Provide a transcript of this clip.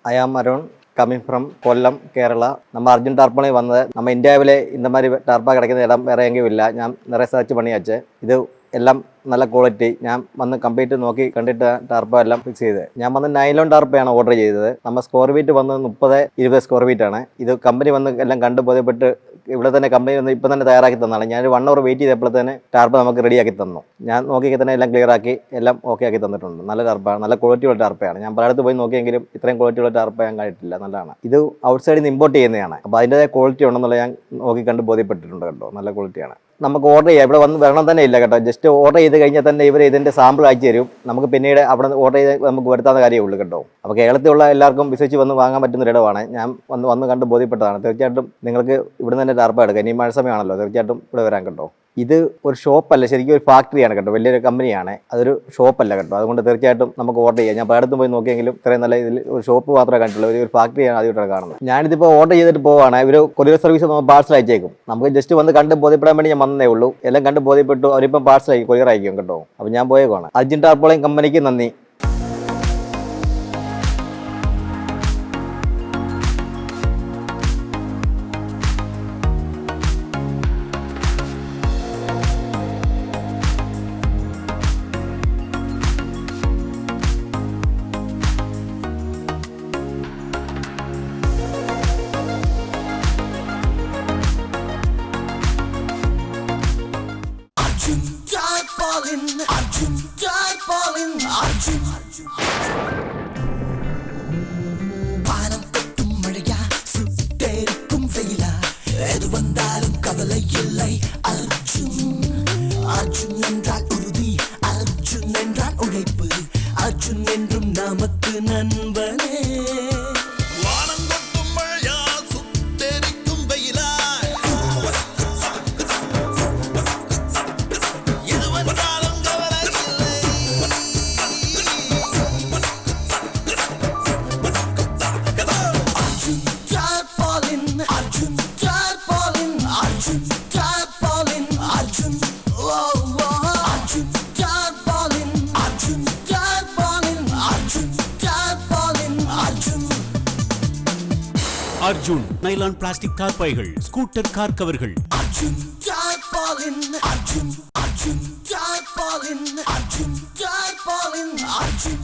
I am Arun, coming from Kollam, Kerala. நம்ம அர்ஜுன் டார்பானே வந்தது. நம்ம இந்தியாவிலே இந்த மாதிரி டார்பா கிடைக்கிற இடம் வேற எங்கேயும் இல்லை. ഞാൻ நிறைய സെർച്ച് പണിയാச்சு. ഇത് എല്ലാം നല്ല ക്വാളിറ്റി. ഞാൻ വന്ന് കംപ്ലീറ്റ് നോക്കി കണ്ടിട്ട് ടാർപ്പ എല്ലാം ഫിക്സ് ചെയ്ത്. ഞാൻ വന്ന് നൈലോൺ ടാർപ്പയാണ് ഓർഡർ ചെയ്തത്. നമ്മൾ സ്ക്വയർ ഫീറ്റ് വന്ന് 30-20 സ്ക്വയർ ഫീറ്റ് ആണ്. ഇത് കമ്പനി വന്ന് എല്ലാം കണ്ടു ബോധ്യപ്പെട്ട് ഇവിടെ തന്നെ കമ്പനി വന്ന് ഇപ്പം തന്നെ തയ്യാറാക്കി തന്നതാണ്. ഞാൻ 1 hour വെയിറ്റ് ചെയ്തപ്പോൾ തന്നെ ടാർപ്പ നമുക്ക് റെഡിയാക്കി തന്നു. ഞാൻ നോക്കിയൊക്കെ തന്നെ എല്ലാം ക്ലിയർ ആക്കി എല്ലാം ഓക്കെ ആക്കി തന്നിട്ടുണ്ട്. നല്ല ടാർപ്പാണ്, നല്ല ക്വാളിറ്റിയുള്ള ടാർപ്പയാണ്. ഞാൻ പലയിടത്ത് പോയി നോക്കിയെങ്കിലും ഇത്രയും ക്വാളിറ്റിയുള്ള ടാർപ്പ ഞാൻ കണ്ടിട്ടില്ല. നല്ലതാണ്. ഇത് ഔട്ട് സൈഡിൽ നിന്ന് ഇമ്പോർട്ട് ചെയ്യുന്നതാണ്. അപ്പോൾ അതിൻ്റെതായ ക്വാളിറ്റി ഉണ്ടെന്നുള്ള ഞാൻ നോക്കി കണ്ട് ബോധ്യപ്പെട്ടിട്ടുണ്ട് കേട്ടോ. നല്ല ക്വാളിറ്റിയാണ്. നമുക്ക് ഓർഡർ ചെയ്യാം. ഇവിടെ വന്ന് വരണം തന്നെ ഇല്ല കേട്ടോ. ജസ്റ്റ് ഓർഡർ ചെയ്ത് കഴിഞ്ഞാൽ തന്നെ ഇവർ ഇതിൻ്റെ സാമ്പിൾ അയച്ചു തരും. നമുക്ക് പിന്നീട് അവിടെ ഓർഡർ ചെയ്ത് നമുക്ക് വരുത്താവുന്ന കാര്യമേ ഉള്ളൂ കേട്ടോ. അപ്പോൾ കേരളത്തിലുള്ള എല്ലാവർക്കും വിശ്വസിച്ച് വന്ന് വാങ്ങാൻ പറ്റുന്ന ഒരിടമാണ്. ഞാൻ വന്ന് കണ്ട് ബോധ്യപ്പെട്ടതാണ്. തീർച്ചയായിട്ടും നിങ്ങൾക്ക് ഇവിടെ നിന്ന് തന്നെ ടാർപ്പ എടുക്കാം. ഇനി മഴ സമയമാണല്ലോ, തീർച്ചയായിട്ടും ഇവിടെ വരാൻ കേട്ടോ. ഇത് ഒരു ഷോപ്പല്ല, ശരിക്കും ഒരു ഫാക്ടറിയാണ് കേട്ടോ. വലിയൊരു കമ്പനിയാണ്, അതൊരു ഷോപ്പല്ല കേട്ടോ. അതുകൊണ്ട് തീർച്ചയായിട്ടും നമുക്ക് ഓർഡർ ചെയ്യാം. ഞാൻ പലയിടത്തും പോയി നോക്കിയെങ്കിലും ഇത്രയും നല്ല ഇതിൽ ഒരു ഷോപ്പ് മാത്രമേ കണ്ടിട്ടുള്ളൂ. ഒരു ഫാക്ടറിയാണ് ആദ്യമായിട്ടാണ് കാണുന്നത്. ഞാനിതിപ്പോൾ ഓർഡർ ചെയ്തിട്ട് പോവാണ്. ഇവർ കൊറിയർ സർവീസ് പാർസൽ അയച്ചേക്കും. നമുക്ക് ജസ്റ്റ് വന്ന് കണ്ട് ബോധ്യപ്പെടാൻ വേണ്ടി ഞാൻ വന്നേ ഉള്ളൂ. എല്ലാം കണ്ട് ബോധ്യപ്പെട്ടു. അവരിപ്പം പാർസൽ അയക്കും, കൊറിയർ അയക്കും കേട്ടോ. അപ്പോൾ ഞാൻ പോയേക്കാണ്. അർജുൻ ടാർപോളിൻ കമ്പനിക്ക് നന്ദി. வானம் கட்டும் மழையா, சுட்டெரிக்கும் வெயிலா, எது வந்தாலும் கவலை இல்லை. அர்ஜுன் அர்ஜுன் என்றால் உறுதி, அர்ஜுன் என்றால் உழைப்பு, அர்ஜுன் என்றும் நமக்கு நண்பனே. வானம் கட்டும் மழையா, சுட்டெரிக்கும் வெயிலா, எது வந்தாலும் கவலை இல்லை. Arjun Tarpaulin, Arjun Tarpaulin, Arjun Tarpaulin, Arjun, oh oh, Arjun Tarpaulin, Arjun Tarpaulin, Arjun Tarpaulin, Arjun. Arjun nylon plastic தார்பாய்கள், ஸ்கூட்டர் கார் கவர்கள். Arjun Tarpaulin, Arjun, Arjun Tarpaulin, Arjun Tarpaulin, Arjun.